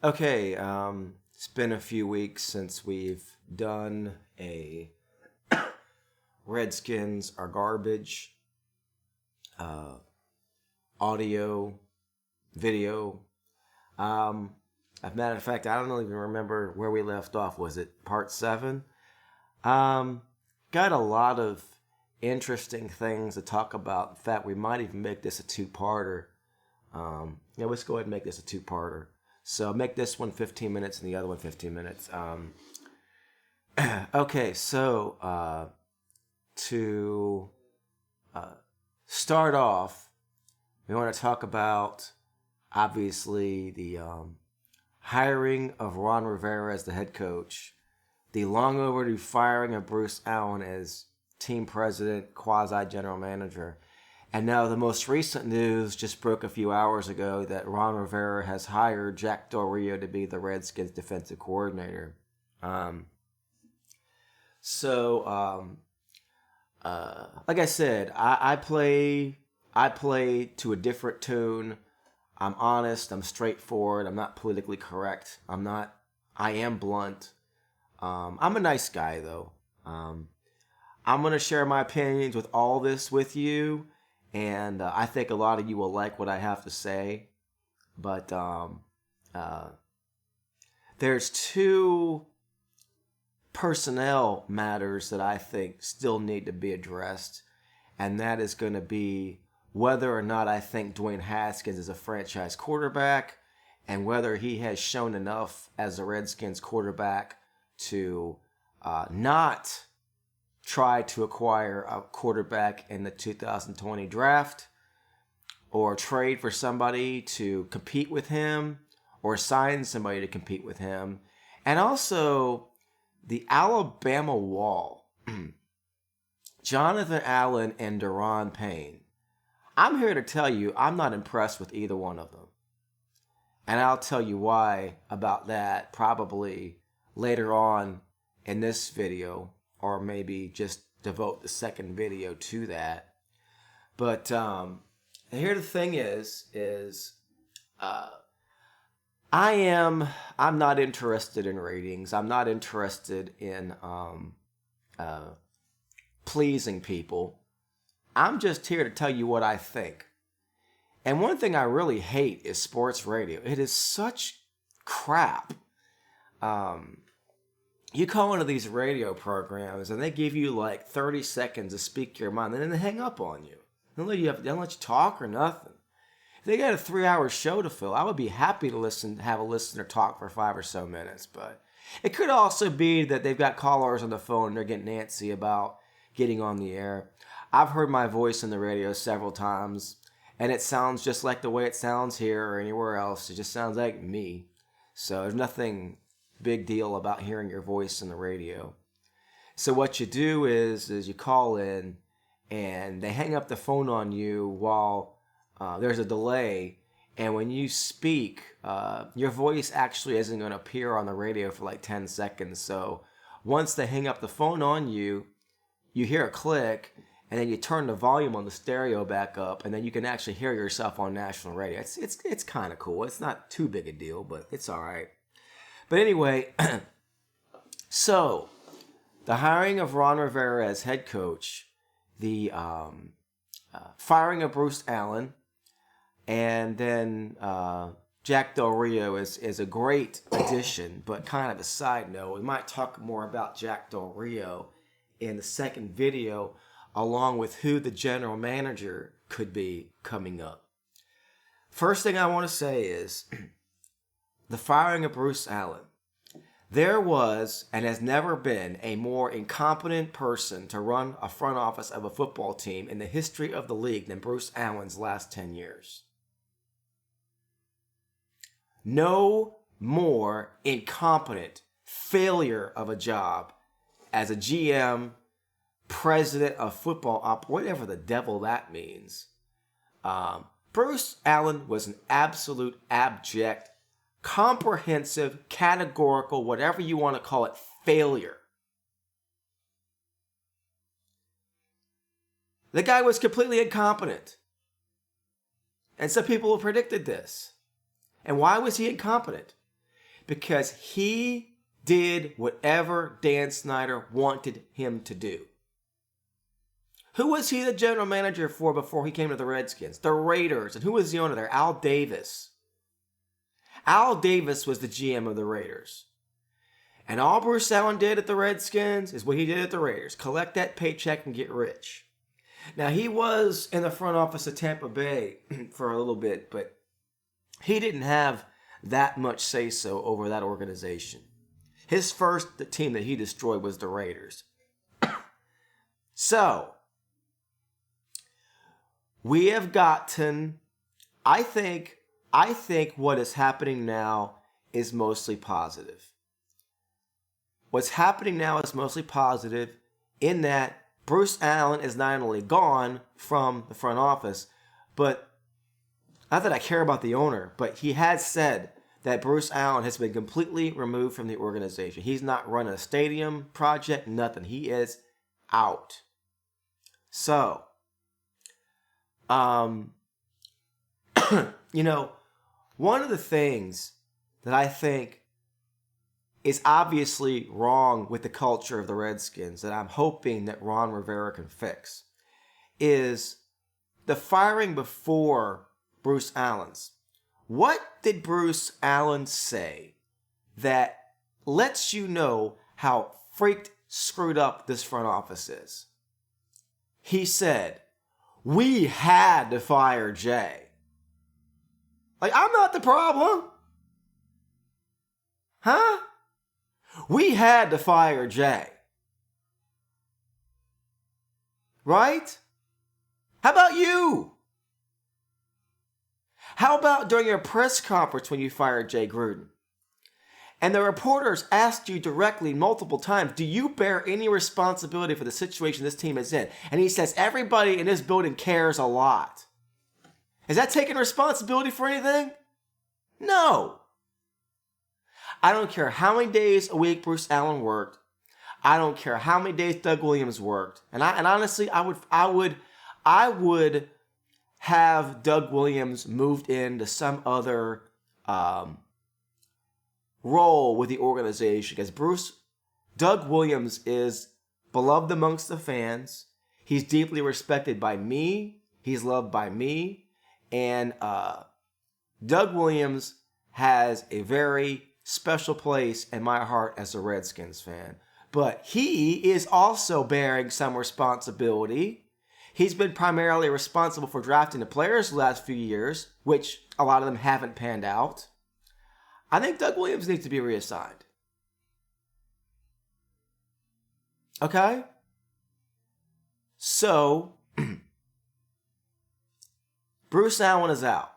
Okay, it's been a few weeks since we've done a Redskins are garbage uh, audio, video. As a matter of fact, I don't even remember where we left off. Was it part 7? Um, got a lot of interesting things to talk about. In fact, we might even make this a two-parter. Yeah, let's go ahead and make this a two-parter. So make this one 15 minutes and the other one 15 minutes. Okay, so to start off, we want to talk about obviously the hiring of Ron Rivera as the head coach, the long overdue firing of Bruce Allen as team president, quasi general manager. And now the most recent news just broke a few hours ago that Ron Rivera has hired Jack Del Rio to be the Redskins defensive coordinator. Like I said, I play to a different tune. I'm honest. I'm straightforward. I'm not politically correct. I am blunt. I'm a nice guy though. I'm gonna share my opinions with all this with you, and I think a lot of you will like what I have to say. But there's two personnel matters that I think still need to be addressed, and that is going to be whether or not I think Dwayne Haskins is a franchise quarterback, and whether he has shown enough as a Redskins quarterback to not try to acquire a quarterback in the 2020 draft, or trade for somebody to compete with him, or sign somebody to compete with him. And also the Alabama wall. Jonathan Allen and Daron Payne. I'm here to tell you I'm not impressed with either one of them. And I'll tell you why about that probably later on in this video, or maybe just devote the second video to that. But here the thing is I'm not interested in ratings. I'm not interested in pleasing people. I'm just here to tell you what I think. And one thing I really hate is sports radio. It is such crap. You call into these radio programs and they give you like 30 seconds to speak your mind, and then they hang up on you. They don't let you talk or nothing. If they got a 3-hour show to fill, I would be happy to have a listener talk for 5 or so minutes. But it could also be that they've got callers on the phone and they're getting antsy about getting on the air. I've heard my voice in the radio several times, and it sounds just like the way it sounds here or anywhere else. It just sounds like me. So there's nothing big deal about hearing your voice in the radio. So what you do is you call in, and they hang up the phone on you while there's a delay, and when you speak, your voice actually isn't going to appear on the radio for like 10 seconds. So once they hang up the phone on you, you hear a click, and then you turn the volume on the stereo back up, and then you can actually hear yourself on national radio. It's kind of cool. It's not too big a deal, but it's all right. But anyway, so the hiring of Ron Rivera as head coach, the firing of Bruce Allen, and then Jack Del Rio is a great addition. But kind of a side note, we might talk more about Jack Del Rio in the second video, along with who the general manager could be coming up. First thing I want to say is the firing of Bruce Allen. There was and has never been a more incompetent person to run a front office of a football team in the history of the league than Bruce Allen's last 10 years. No more incompetent failure of a job as a GM, president of football, whatever the devil that means. Bruce Allen was an absolute abject, comprehensive, categorical, whatever you want to call it, failure. The guy was completely incompetent. And some people have predicted this. And why was he incompetent? because he did whatever Dan Snyder wanted him to do. Who was he the general manager for before he came to the Redskins? The Raiders. And who was the owner there? Al Davis. Al Davis was the GM of the Raiders. And all Bruce Allen did at the Redskins is what he did at the Raiders. Collect that paycheck and get rich. Now, he was in the front office of Tampa Bay for a little bit, but he didn't have that much say-so over that organization. His first team that he destroyed was the Raiders. So, we have gotten, I think what is happening now is mostly positive. What's happening now is mostly positive in that Bruce Allen is not only gone from the front office, but not that I care about the owner, but he has said that Bruce Allen has been completely removed from the organization. He's not running a stadium project, nothing. He is out. So, one of the things that I think is obviously wrong with the culture of the Redskins that I'm hoping that Ron Rivera can fix is the firing before Bruce Allen's. What did Bruce Allen say that lets you know how freaked screwed up this front office is? He said, "We had to fire Jay." Like, I'm not the problem. Huh? We had to fire Jay. Right? How about you? How about during your press conference when you fired Jay Gruden? And the reporters asked you directly multiple times, do you bear any responsibility for the situation this team is in? And he says, everybody in this building cares a lot. Is that taking responsibility for anything? No. I don't care how many days a week Bruce Allen worked. I don't care how many days Doug Williams worked. And honestly, I would have Doug Williams moved into some other role with the organization, because Doug Williams is beloved amongst the fans. He's deeply respected by me. He's loved by me. And Doug Williams has a very special place in my heart as a Redskins fan. But he is also bearing some responsibility. He's been primarily responsible for drafting the players the last few years, which a lot of them haven't panned out. I think Doug Williams needs to be reassigned. Okay? So, Bruce Allen is out.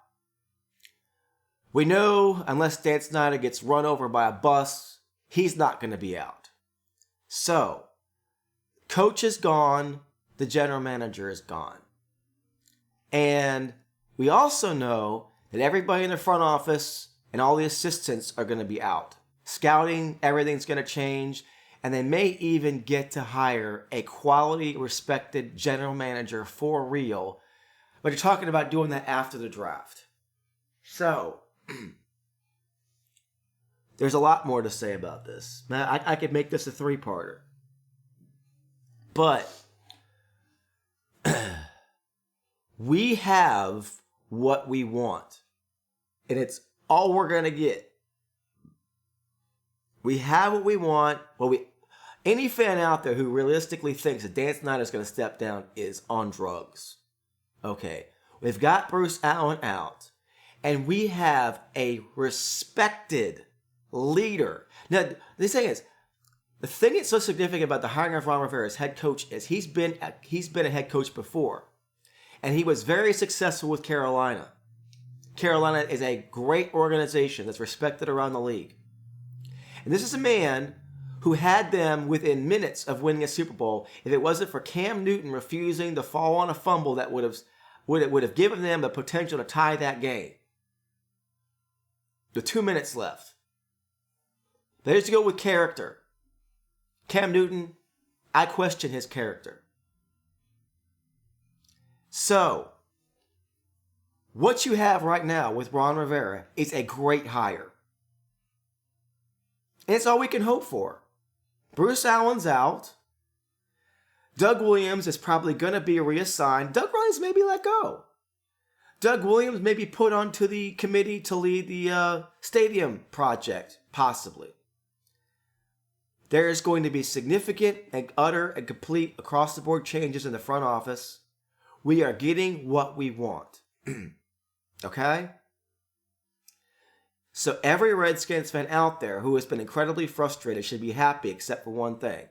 We know unless Dan Snyder gets run over by a bus, he's not going to be out. So, coach is gone, the general manager is gone. And we also know that everybody in the front office and all the assistants are going to be out. Scouting, everything's going to change, and they may even get to hire a quality, respected general manager for real. But you're talking about doing that after the draft. So, there's a lot more to say about this. Now, I could make this a three-parter. But we have what we want. And it's all we're going to get. We have what we want. Any fan out there who realistically thinks that Dan Snyder is going to step down is on drugs. Okay. We've got Bruce Allen out. And we have a respected leader. Now, the thing is, the thing that's so significant about the hiring of Ron Rivera as head coach is he's been a head coach before. And he was very successful with Carolina. Carolina is a great organization that's respected around the league. And this is a man who had them within minutes of winning a Super Bowl if it wasn't for Cam Newton refusing to fall on a fumble that would have given them the potential to tie that game. The 2 minutes left. They used to go with character. Cam Newton, I question his character. So, what you have right now with Ron Rivera is a great hire. And it's all we can hope for. Bruce Allen's out. Doug Williams is probably going to be reassigned. Doug Williams may be let go. Doug Williams may be put onto the committee to lead the stadium project, possibly. There is going to be significant and utter and complete across-the-board changes in the front office. We are getting what we want. Okay? So every Redskins fan out there who has been incredibly frustrated should be happy except for one thing.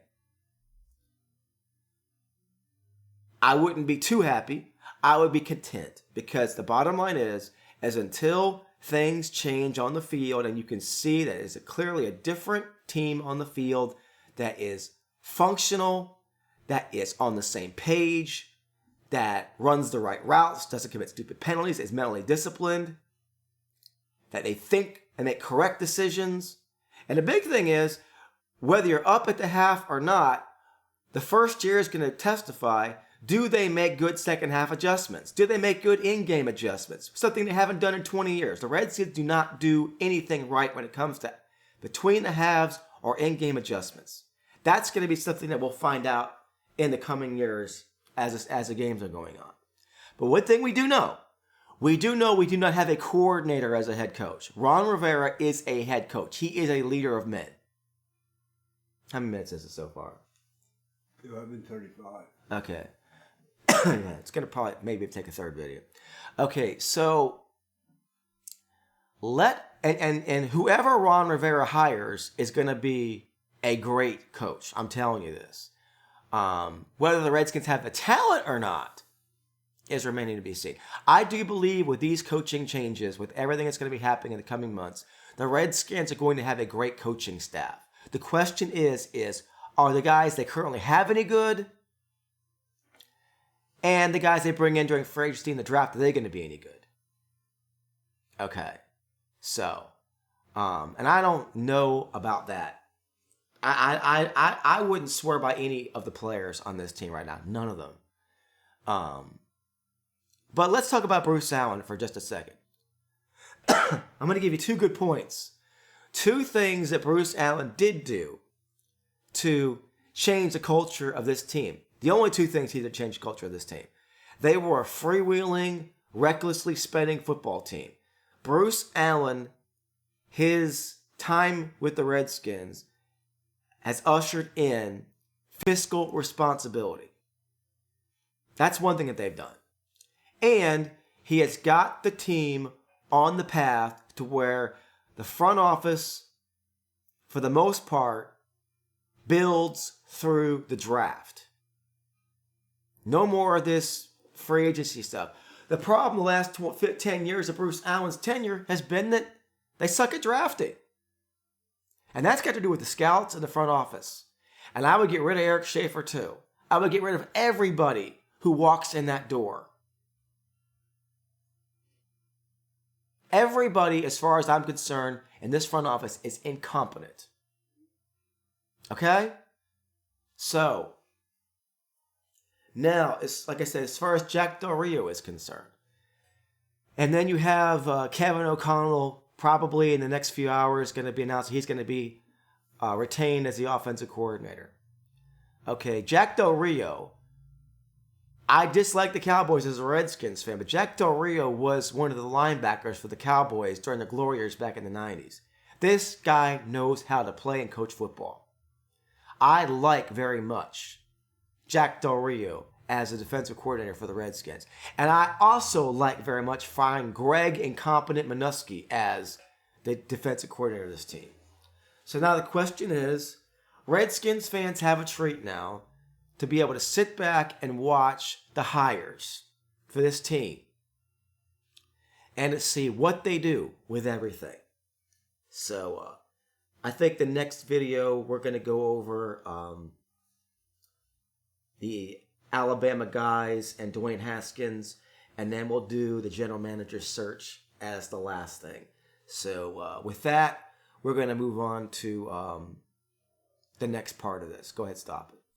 I wouldn't be too happy. I would be content because the bottom line is until things change on the field and you can see that it's clearly a different team on the field that is functional, that is on the same page, that runs the right routes, doesn't commit stupid penalties, is mentally disciplined, that they think and make correct decisions. And the big thing is, whether you're up at the half or not, the first year is going to testify, do they make good second half adjustments? Do they make good in-game adjustments? Something they haven't done in 20 years. The Redskins do not do anything right when it comes to between the halves or in-game adjustments. That's going to be something that we'll find out in the coming years as the games are going on. But one thing we do know we do not have a coordinator as a head coach. Ron Rivera is a head coach. He is a leader of men. How many minutes is it so far? 11:35. Okay. Yeah, it's going to probably maybe take a third video. Okay, so and whoever Ron Rivera hires is going to be a great coach. I'm telling you this. Whether the Redskins have the talent or not is remaining to be seen. I do believe with these coaching changes, with everything that's going to be happening in the coming months, the Redskins are going to have a great coaching staff. The question is are the guys they currently have any good? And the guys they bring in during free agency in the draft, are they going to be any good? Okay. So, and I don't know about that. I wouldn't swear by any of the players on this team right now. None of them. But let's talk about Bruce Allen for just a second. I'm going to give you 2 good points. 2 things that Bruce Allen did do to change the culture of this team. The only 2 things he did change the culture of this team. They were a freewheeling, recklessly spending football team. Bruce Allen, his time with the Redskins, has ushered in fiscal responsibility. That's one thing that they've done. And he has got the team on the path to where the front office, for the most part, builds through the draft. No more of this free agency stuff. The problem the last 10 years of Bruce Allen's tenure has been that they suck at drafting. And that's got to do with the scouts and the front office. And I would get rid of Eric Schaefer too. I would get rid of everybody who walks in that door. Everybody, as far as I'm concerned, in this front office is incompetent. Okay? So, now, it's like I said, as far as Jack Del Rio is concerned. And then you have Kevin O'Connell probably in the next few hours going to be announced he's going to be retained as the offensive coordinator. Okay, Jack Del Rio. I dislike the Cowboys as a Redskins fan, but Jack Del Rio was one of the linebackers for the Cowboys during the glory years back in the 90s. This guy knows how to play and coach football. I like very much Jack Del Rio as a defensive coordinator for the Redskins. And I also like very much find Greg Incompetent Minuski as the defensive coordinator of this team. So now the question is, Redskins fans have a treat now to be able to sit back and watch the hires for this team and to see what they do with everything. So I think the next video we're going to go over the Alabama guys and Dwayne Haskins, and then we'll do the general manager search as the last thing. So with that, we're going to move on to the next part of this. Go ahead, stop it.